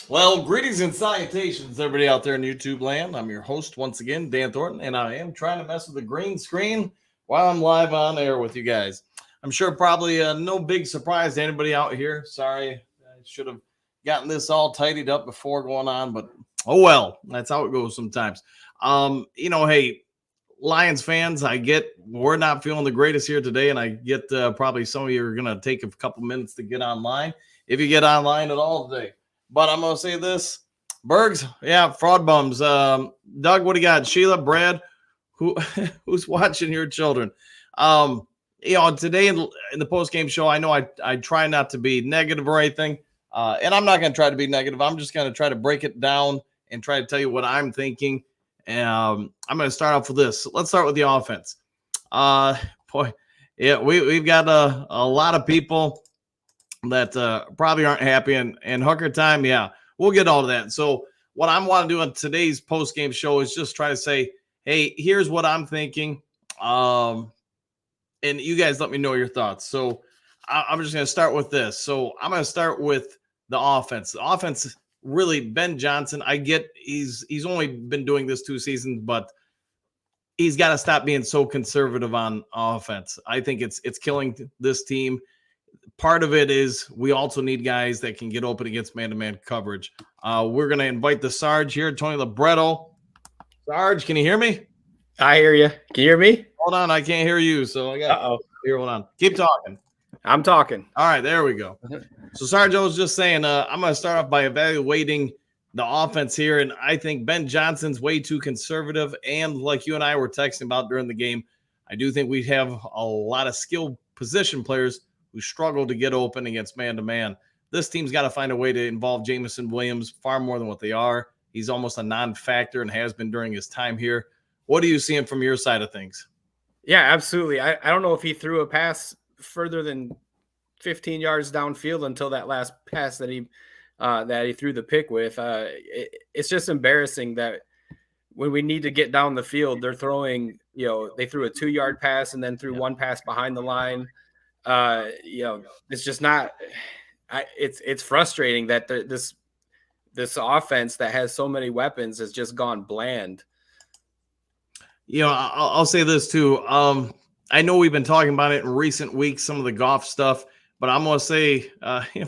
Well, greetings and salutations, everybody out there in YouTube land. I'm your host once again, Dan Thornton, and I am trying to mess with the green screen while I'm live on air with you guys. I'm sure probably no big surprise to anybody out here. Sorry, I should have gotten this all tidied up before going on, but oh well, that's how it goes sometimes. Hey, Lions fans, I get we're not feeling the greatest here today, and I get probably some of you are going to take a couple minutes to get online if you get online at all today. But I'm going to say this, Bergs, yeah, fraud bums. Doug, what do you got? Sheila, Brad, who who's watching your children? Today in the post game show, I know I try not to be negative or anything, and I'm not going to try to be negative. I'm just going to try to break it down and try to tell you what I'm thinking. I'm going to start off with this. Let's start with the offense. Boy, yeah, we've got a lot of people that probably aren't happy, and Hooker time, yeah, we'll get all of that. So what I want to do on today's post game show is just try to say, hey, here's what I'm thinking, and you guys let me know your thoughts. So I'm just going to start with this. So I'm going to start with the offense. The offense, really, Ben Johnson. I get he's only been doing this 2 seasons, but he's got to stop being so conservative on offense. I think it's killing this team. Part of it is we also need guys that can get open against man-to-man coverage. We're going to invite the Sarge here, Tony Libretto. Sarge, can you hear me? I hear you. Can you hear me? Hold on, I can't hear you. So I got here. Hold on. Keep talking. I'm talking. All right, there we go. So Sarge, I was just saying, I'm going to start off by evaluating the offense here, and I think Ben Johnson's way too conservative. And like you and I were texting about during the game, I do think we have a lot of skilled position players who struggle to get open against man-to-man. This team's got to find a way to involve Jameson Williams far more than what they are. He's almost a non-factor and has been during his time here. What are you seeing from your side of things? Yeah, absolutely. I don't know if he threw a pass further than 15 yards downfield until that last pass that he threw the pick with. It's just embarrassing that when we need to get down the field, they're throwing, they threw a 2-yard pass and then threw one pass behind the line. It's just not. It's frustrating that this offense that has so many weapons has just gone bland. I'll say this too. I know we've been talking about it in recent weeks, some of the Goff stuff, but I'm going to say,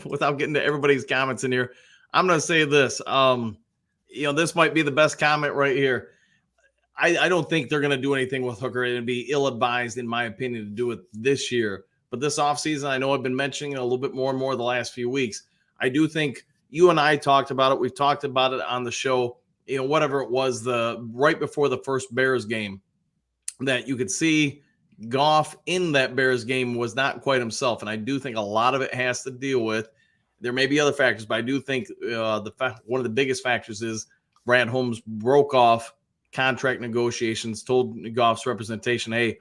without getting to everybody's comments in here, I'm going to say this. This might be the best comment right here. I don't think they're going to do anything with Hooker. It'd be ill-advised, in my opinion, to do it this year. But this offseason, I know I've been mentioning it a little bit more and more the last few weeks. I do think you and I talked about it. We've talked about it on the show, whatever it was, right before the first Bears game, that you could see Goff in that Bears game was not quite himself. And I do think a lot of it has to deal with, there may be other factors, but I do think one of the biggest factors is Brad Holmes broke off contract negotiations, told Goff's representation, hey,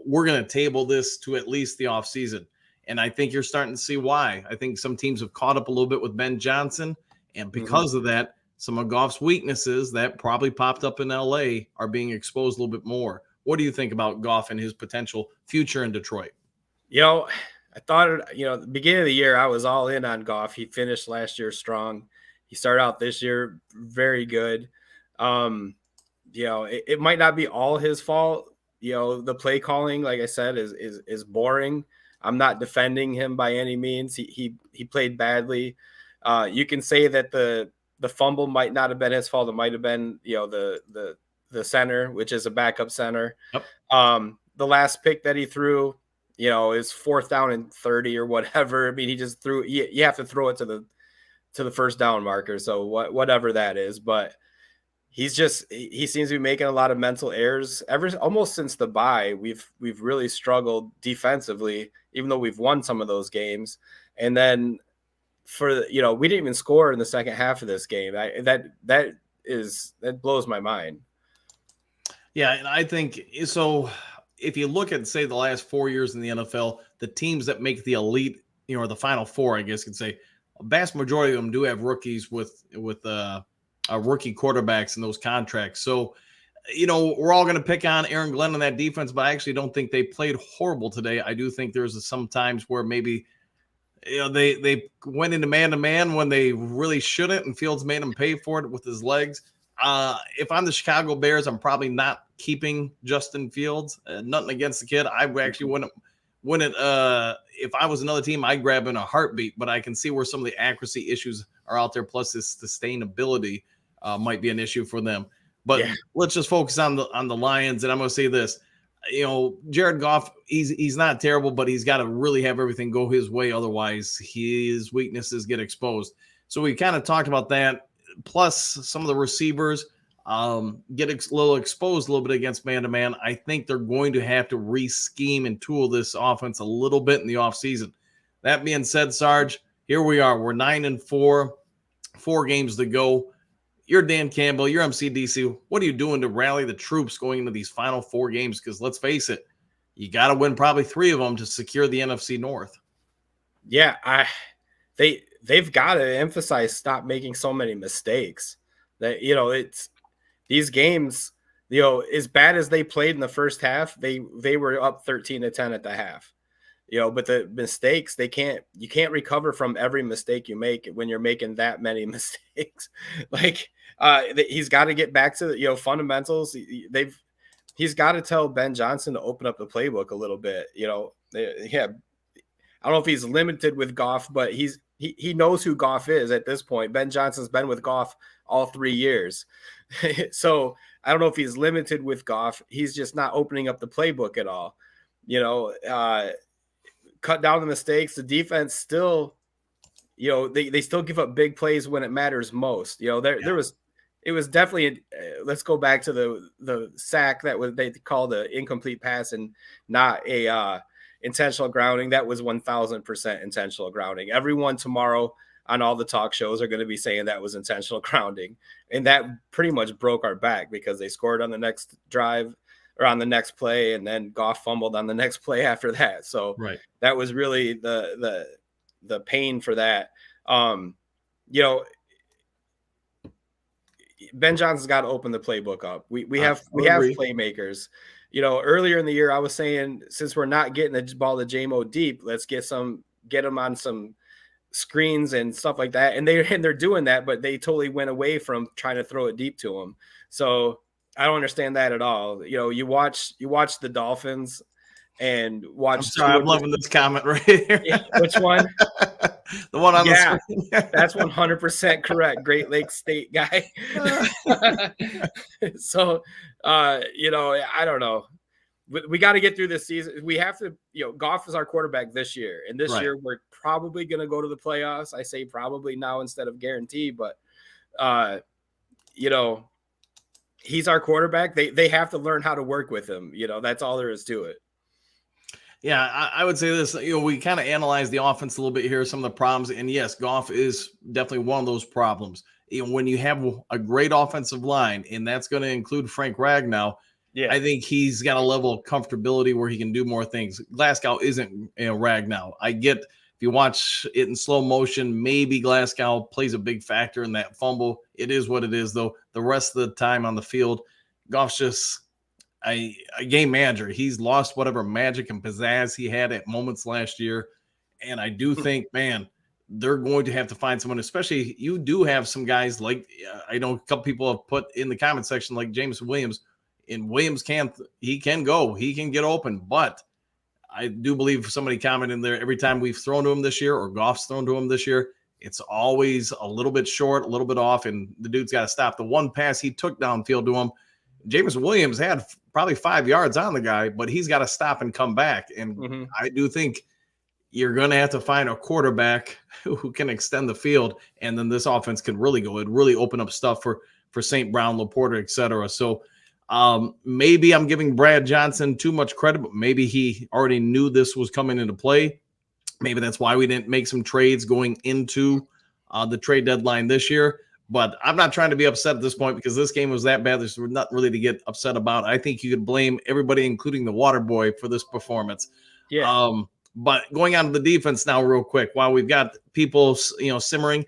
we're going to table this to at least the offseason. And I think you're starting to see why. I think some teams have caught up a little bit with Ben Johnson. And because of that, some of Goff's weaknesses that probably popped up in LA are being exposed a little bit more. What do you think about Goff and his potential future in Detroit? I thought, the beginning of the year, I was all in on Goff. He finished last year strong. He started out this year very good. It might not be all his fault. The play calling, like I said, is boring. I'm not defending him by any means. He played badly. You can say that the fumble might not have been his fault. It might have been, the center, which is a backup center. Yep. The last pick that he threw, is 4th down and 30 or whatever. I mean, he just threw. You have to throw it to the first down marker. So whatever that is, but. He seems to be making a lot of mental errors almost since the bye. We've really struggled defensively, even though we've won some of those games. And then we didn't even score in the second half of this game. That blows my mind. Yeah. And I think so. If you look at, say, the last 4 years in the NFL, the teams that make the elite, or the final 4, I guess you could say, a vast majority of them do have rookies with rookie quarterbacks in those contracts. So, we're all going to pick on Aaron Glenn on that defense, but I actually don't think they played horrible today. I do think there's some times where maybe they went into man-to-man when they really shouldn't, and Fields made them pay for it with his legs. If I'm the Chicago Bears, I'm probably not keeping Justin Fields. Nothing against the kid. I actually wouldn't if I was another team, I'd grab in a heartbeat, but I can see where some of the accuracy issues are out there, plus this sustainability might be an issue for them. But let's just focus on the Lions, and I'm going to say this. Jared Goff, he's not terrible, but he's got to really have everything go his way. Otherwise, his weaknesses get exposed. So we kind of talked about that. Plus, some of the receivers get a little exposed a little bit against man-to-man. I think they're going to have to re-scheme and tool this offense a little bit in the offseason. That being said, Sarge, here we are. We're 9-4, 4 games to go. You're Dan Campbell. You're MCDC. What are you doing to rally the troops going into these final 4 games? Because let's face it, you got to win probably 3 of them to secure the NFC North. Yeah, they've got to emphasize stop making so many mistakes. That it's these games. As bad as they played in the first half, they were up 13-10 at the half. But the mistakes, you can't recover from every mistake you make when you're making that many mistakes. He's got to get back to the fundamentals. He's got to tell Ben Johnson to open up the playbook a little bit. I don't know if he's limited with Goff, but he knows who Goff is at this point. Ben Johnson's been with Goff all 3 years. So I don't know if he's limited with Goff. He's just not opening up the playbook at all. Cut down the mistakes. The defense still, they still give up big plays when it matters most. It was definitely let's go back to the sack that they called an incomplete pass and not a intentional grounding. That was 1,000% intentional grounding. Everyone tomorrow on all the talk shows are going to be saying that was intentional grounding, and that pretty much broke our back because they scored on the next drive or on the next play, and then Goff fumbled on the next play after that. So that was really the pain for that. Ben Johnson's got to open the playbook up. We have playmakers. Earlier in the year, I was saying, since we're not getting the ball to J-Mo deep, let's get them on some screens and stuff like that. And they're doing that, but they totally went away from trying to throw it deep to them. So I don't understand that at all. You watch the Dolphins and watch. I'm sorry, I'm loving this comment right here. Yeah, which one? The one on the screen. That's 100% correct. Great Lakes State guy. So, I don't know. We got to get through this season. We have to, Goff is our quarterback this year. And this year we're probably going to go to the playoffs. I say probably now instead of guarantee, but, he's our quarterback. They have to learn how to work with him. That's all there is to it. Yeah, I would say this. We kind of analyzed the offense a little bit here, some of the problems. And yes, Goff is definitely one of those problems. When you have a great offensive line, and that's going to include Frank Ragnow, I think he's got a level of comfortability where he can do more things. Glasgow isn't Ragnow. I get if you watch it in slow motion, maybe Glasgow plays a big factor in that fumble. It is what it is, though. The rest of the time on the field, Goff's just a game manager. He's lost whatever magic and pizzazz he had at moments last year. And I do think, man, they're going to have to find someone, especially you do have some guys like I know a couple people have put in the comment section like James Williams. And Williams can go. He can get open. But I do believe somebody commented in there every time we've thrown to him this year or Goff's thrown to him this year, it's always a little bit short, a little bit off, and the dude's got to stop. The one pass he took downfield to him, James Williams had probably 5 yards on the guy, but he's got to stop and come back. And I do think you're going to have to find a quarterback who can extend the field, and then this offense can really go. It'd really open up stuff for St. Brown, Laporta, et cetera. So maybe I'm giving Brad Johnson too much credit, but maybe he already knew this was coming into play. Maybe that's why we didn't make some trades going into the trade deadline this year. But I'm not trying to be upset at this point because this game was that bad. There's nothing really to get upset about. I think you could blame everybody, including the water boy, for this performance. Yeah. But going on to the defense now real quick, while we've got people, simmering,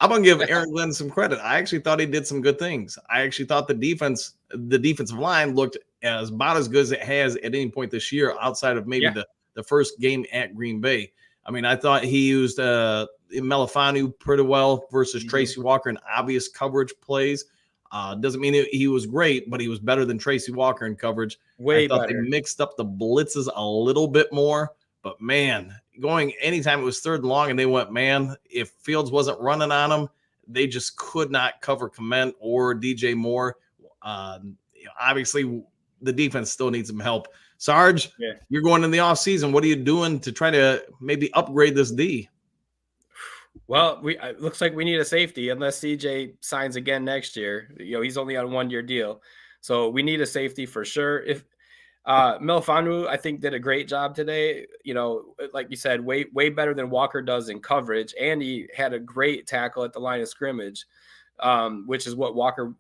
I'm going to give Aaron Glenn some credit. I actually thought he did some good things. I actually thought the defensive line looked about as good as it has at any point this year outside of maybe the first game at Green Bay. I mean, I thought he used Melifanu pretty well versus Tracy Walker in obvious coverage plays. Doesn't mean he was great, but he was better than Tracy Walker in coverage. Way I thought better. they mixed up the blitzes a little bit more, but man, going anytime it was third and long and they went man, if Fields wasn't running on them, they just could not cover Clement or DJ Moore. Obviously, the defense still needs some help. Sarge, you're going in the offseason. What are you doing to try to maybe upgrade this D? Well, it looks like we need a safety unless CJ signs again next year. He's only on a 1-year deal. So we need a safety for sure. If Melifanu, I think, did a great job today. Like you said, way better than Walker does in coverage. And he had a great tackle at the line of scrimmage, which is what Walker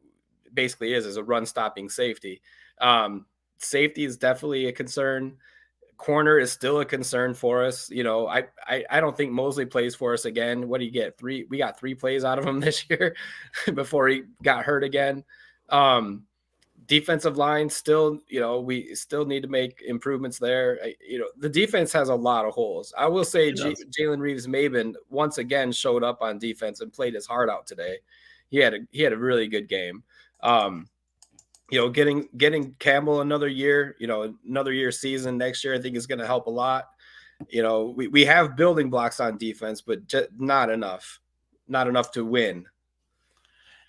basically is a run-stopping safety. Safety is definitely a concern. Corner is still a concern for us. I don't think Mosley plays for us again. What do you get? We got 3 plays out of him this year before he got hurt again. Defensive line still, we still need to make improvements there. The defense has a lot of holes. I will say Jalen Reeves-Maybin once again showed up on defense and played his heart out today. He had a really good game. Getting Campbell another year season next year, I think is going to help a lot. We have building blocks on defense, but just not enough to win.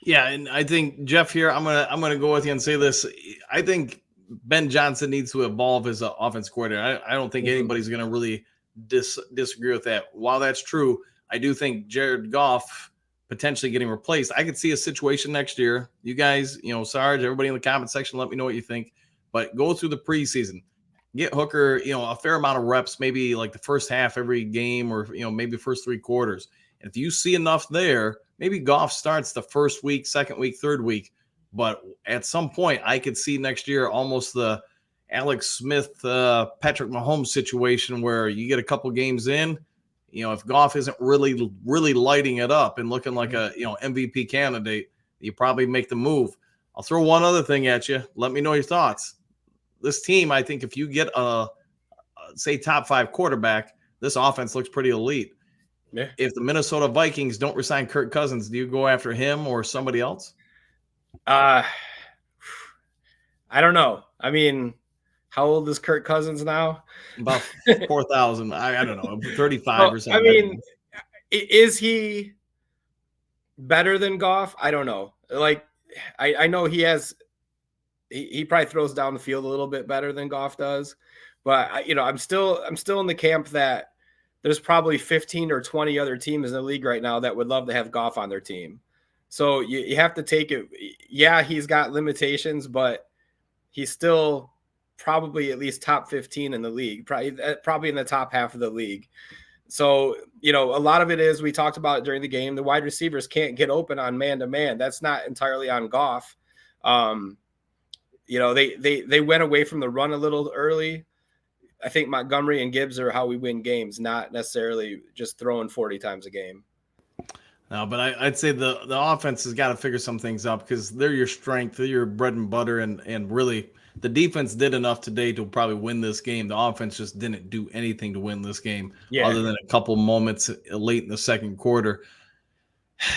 Yeah, and I think Jeff here, I'm gonna go with you and say this. I think Ben Johnson needs to evolve as an offense coordinator. I don't think anybody's gonna really disagree with that. While that's true, I do think Jared Goff potentially getting replaced. I could see a situation next year. You guys, Sarge, everybody in the comment section, let me know what you think. But go through the preseason, get Hooker, a fair amount of reps, maybe like the first half every game, or maybe first 3 quarters. And if you see enough there, maybe Goff starts the first week, second week, third week. But at some point, I could see next year almost the Alex Smith, Patrick Mahomes situation where you get a couple games in. If Goff isn't really lighting it up and looking like a MVP candidate, you probably make the move. I'll throw one other thing at you. Let me know your thoughts. This team, I think, if you get a say top 5 quarterback, this offense looks pretty elite. Yeah. If the Minnesota Vikings don't resign Kirk Cousins, do you go after him or somebody else? I don't know. I mean, how old is Kirk Cousins now? About 4,000. I don't know, 35 or something. I mean, is he better than Goff? I don't know. Like, I know he probably throws down the field a little bit better than Goff does, but I'm still in the camp that there's probably 15 or 20 other teams in the league right now that would love to have Goff on their team. So you have to take it. Yeah, he's got limitations, but he's still probably at least top 15 in the league, probably in the top half of the league. So, a lot of it is, we talked about it during the game, the wide receivers can't get open on man-to-man. That's not entirely on Goff. They went away from the run a little early. I think Montgomery and Gibbs are how we win games, not necessarily just throwing 40 times a game. No, but I'd say the offense has got to figure some things out, because they're your strength, they're your bread and butter, and really the defense did enough today to probably win this game. The offense just didn't do anything to win this game, other than a couple moments late in the second quarter.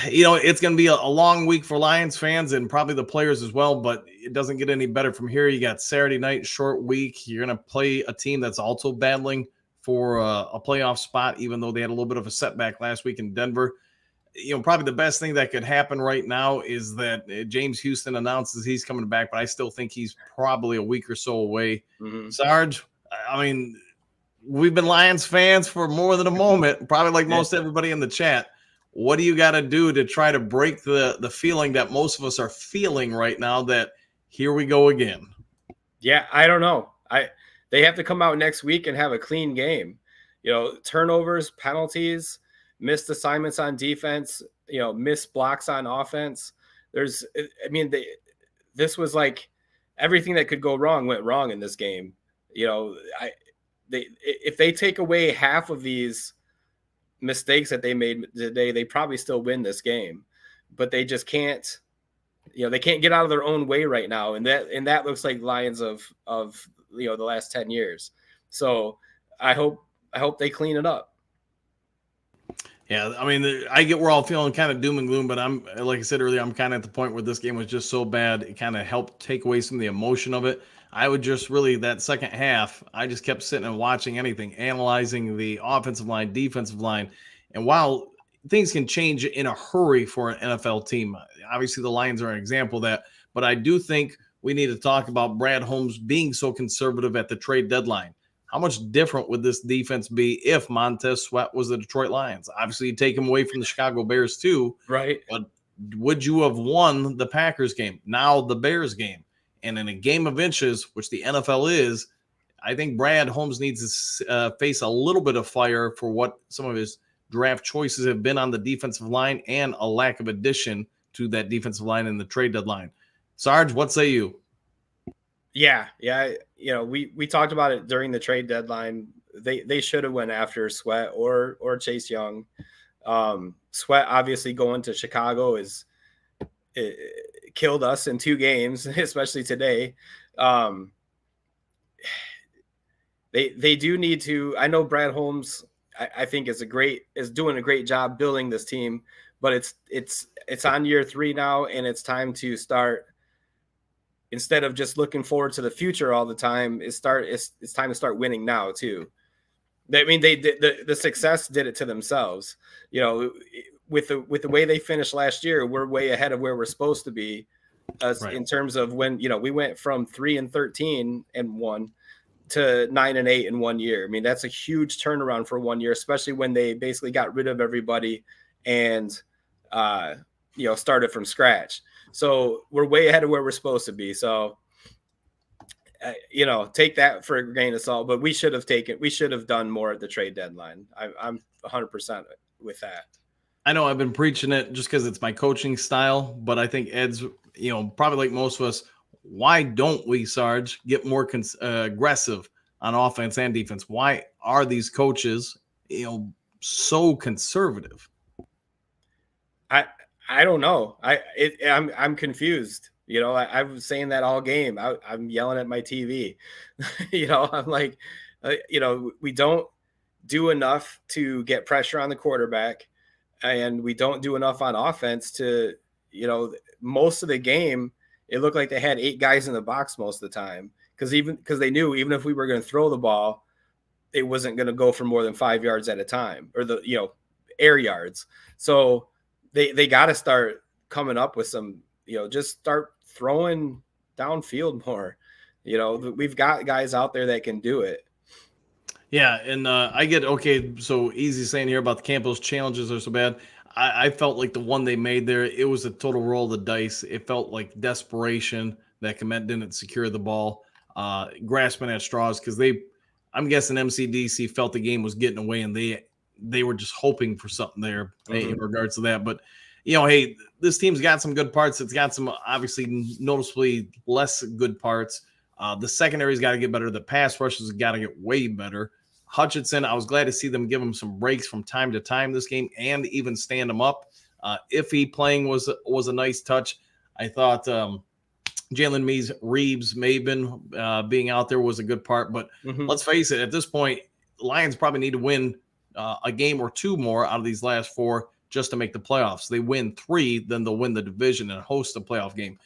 It's going to be a long week for Lions fans and probably the players as well, but it doesn't get any better from here. You got Saturday night, short week. You're going to play a team that's also battling for a playoff spot, even though they had a little bit of a setback last week in Denver. Probably the best thing that could happen right now is that James Houston announces he's coming back, but I still think he's probably a week or so away. Sarge, I mean, we've been Lions fans for more than a moment, probably like most everybody in the chat. What do you got to do to try to break the feeling that most of us are feeling right now, that here we go again? Yeah, I don't know. They have to come out next week and have a clean game. Turnovers, penalties, missed assignments on defense, missed blocks on offense. This was like everything that could go wrong went wrong in this game. If they take away half of these mistakes that they made today, they probably still win this game, but they just can't. They can't get out of their own way right now, and that looks like Lions of the last 10 years. So I hope they clean it up. Yeah, I mean, I get we're all feeling kind of doom and gloom, but I'm like I said earlier, I'm kind of at the point where this game was just so bad, it kind of helped take away some of the emotion of it. I would just really that second half, I just kept sitting and watching anything, analyzing the offensive line, defensive line, and while things can change in a hurry for an NFL team, obviously the Lions are an example of that, but I do think we need to talk about Brad Holmes being so conservative at the trade deadline. How much different would this defense be if Montez Sweat was the Detroit Lions? Obviously, you take him away from the Chicago Bears too, Right. but would you have won the Packers game? Now the Bears game. And in a game of inches, which the NFL is, I think Brad Holmes needs to face a little bit of fire for what some of his draft choices have been on the defensive line and a lack of addition to that defensive line in the trade deadline. Sarge, what say you? Yeah. We talked about it during the trade deadline. They should have went after Sweat or Chase Young. Sweat obviously going to Chicago it killed us in 2 games, especially today. They do need to. I know Brad Holmes, I think is doing a great job building this team, but it's on year 3 now, and it's time to start. Instead of just looking forward to the future all the time, it's time to start winning now too. I mean, they did the success did it to themselves. With the way they finished last year, we're way ahead of where we're supposed to be, Right. in terms of when we went from 3-13 and 1 to 9-8 in 1 year. I mean, that's a huge turnaround for 1 year, especially when they basically got rid of everybody and started from scratch. So we're way ahead of where we're supposed to be. So, take that for a grain of salt, but we should have done more at the trade deadline. I'm 100% with that. I know I've been preaching it just because it's my coaching style, but I think Ed's, probably like most of us, why don't we, Sarge, get more aggressive on offense and defense? Why are these coaches, so conservative? I don't know. I'm confused. I was saying that all game. I'm yelling at my TV. I'm like, we don't do enough to get pressure on the quarterback, and we don't do enough on offense to, most of the game, it looked like they had 8 guys in the box most of the time. Because they knew even if we were going to throw the ball, it wasn't going to go for more than 5 yards at a time, or the air yards. So they got to start coming up with some, just start throwing downfield more. We've got guys out there that can do it. Yeah, and I get, okay, so easy saying here about the Campbell's challenges are so bad. I felt like the one they made there, it was a total roll of the dice. It felt like desperation that Kmet didn't secure the ball, grasping at straws, because I'm guessing MCDC felt the game was getting away, and they were just hoping for something there in regards to that. But, hey, this team's got some good parts. It's got some obviously noticeably less good parts. The secondary's got to get better. The pass rush has got to get way better. Hutchinson, I was glad to see them give him some breaks from time to time this game and even stand him up. Iffy playing was a nice touch. I thought Jalen Reeves Maben being out there was a good part. But let's face it, at this point, Lions probably need to win a game or 2 more out of these last 4 just to make the playoffs. They win 3, then they'll win the division and host a playoff game.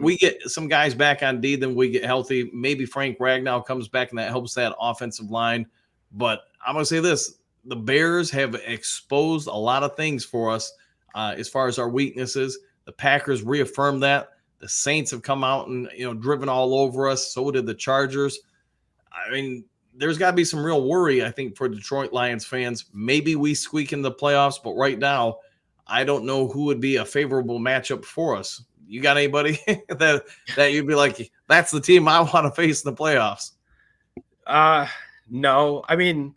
We get some guys back on D, then we get healthy. Maybe Frank Ragnow comes back, and that helps that offensive line. But I'm going to say this. The Bears have exposed a lot of things for us as far as our weaknesses. The Packers reaffirmed that. The Saints have come out and, driven all over us. So did the Chargers. I mean, there's got to be some real worry, I think, for Detroit Lions fans. Maybe we squeak in the playoffs, but right now, I don't know who would be a favorable matchup for us. You got anybody that you'd be like, that's the team I want to face in the playoffs? No. I mean,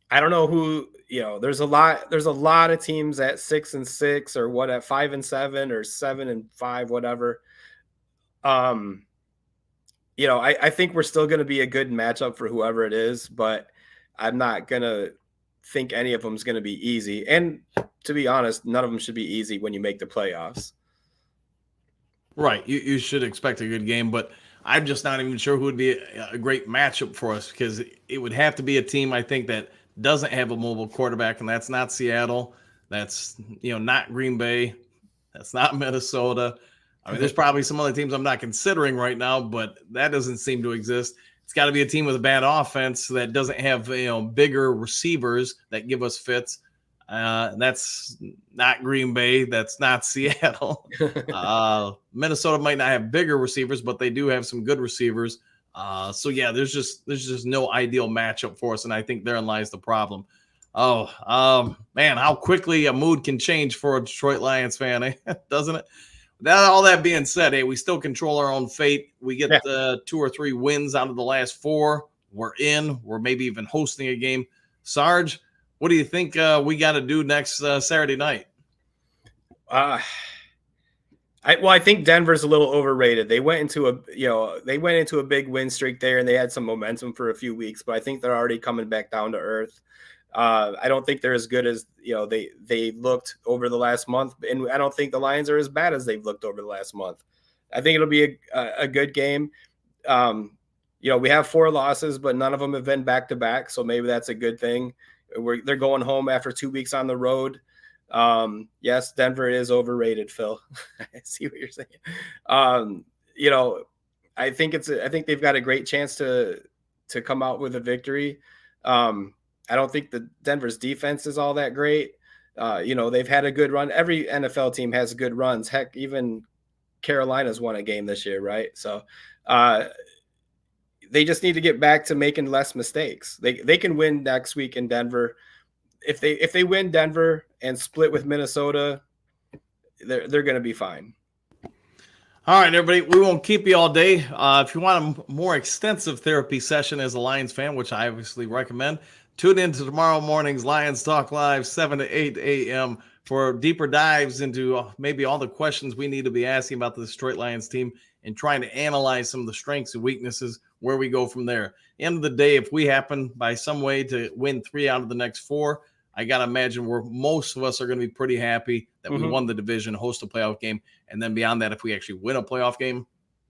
I don't know who, there's a lot of teams at 6-6 or what, at 5-7 or 7-5, whatever. I think we're still going to be a good matchup for whoever it is, but I'm not going to think any of them is going to be easy. And to be honest, none of them should be easy when you make the playoffs. Right. You should expect a good game, but I'm just not even sure who would be a great matchup for us, because it would have to be a team, I think, that doesn't have a mobile quarterback, and that's not Seattle. That's, not Green Bay. That's not Minnesota. I mean, there's probably some other teams I'm not considering right now, but that doesn't seem to exist. It's got to be a team with a bad offense that doesn't have, bigger receivers that give us fits. That's not Green Bay. That's not Seattle. Minnesota might not have bigger receivers, but they do have some good receivers. So yeah, there's just no ideal matchup for us, and I think therein lies the problem. Oh, man, how quickly a mood can change for a Detroit Lions fan, doesn't it? All that being said, we still control our own fate. We get 2 or 3 wins out of the last 4. We're in. We're maybe even hosting a game. Sarge, what do you think we got to do next Saturday night? I think Denver's a little overrated. They went into a big win streak there, and they had some momentum for a few weeks, but I think they're already coming back down to earth. I don't think they're as good as they looked over the last month, and I don't think the Lions are as bad as they've looked over the last month. I think it'll be a good game. We have 4 losses, but none of them have been back to back, so maybe that's a good thing. They're going home after 2 weeks on the road. Yes, Denver is overrated, Phil. I see what you're saying. I think they've got a great chance to come out with a victory. I don't think the Denver's defense is all that great. They've had a good run. Every NFL team has good runs. Heck, even Carolina's won a game this year, right? So they just need to get back to making less mistakes. They can win next week in Denver. If they win Denver and split with Minnesota, they're going to be fine. All right, everybody, we won't keep you all day. If you want a more extensive therapy session as a Lions fan, which I obviously recommend, tune in to tomorrow morning's Lions Talk Live, 7 to 8 a.m. for deeper dives into maybe all the questions we need to be asking about the Detroit Lions team and trying to analyze some of the strengths and weaknesses, where we go from there. End of the day, if we happen by some way to win 3 out of the next 4, I got to imagine most of us are going to be pretty happy that we won the division, host a playoff game. And then beyond that, if we actually win a playoff game,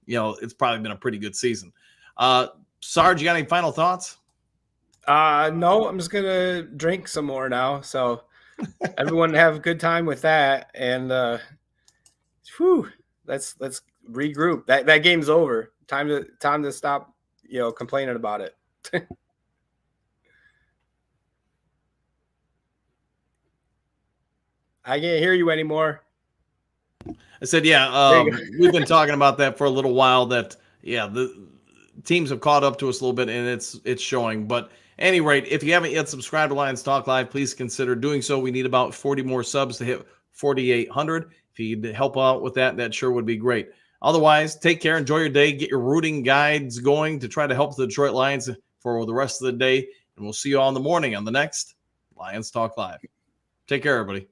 it's probably been a pretty good season. Sarge, you got any final thoughts? No, I'm just going to drink some more now. So everyone have a good time with that. And let's regroup. That game's over. Time to stop, complaining about it. I can't hear you anymore. I said, we've been talking about that for a little while, that, the teams have caught up to us a little bit, and it's showing. But at any rate, if you haven't yet subscribed to Lions Talk Live, please consider doing so. We need about 40 more subs to hit 4,800. If you could help out with that, that sure would be great. Otherwise, take care, enjoy your day, get your rooting guides going to try to help the Detroit Lions for the rest of the day, and we'll see you all in the morning on the next Lions Talk Live. Take care, everybody.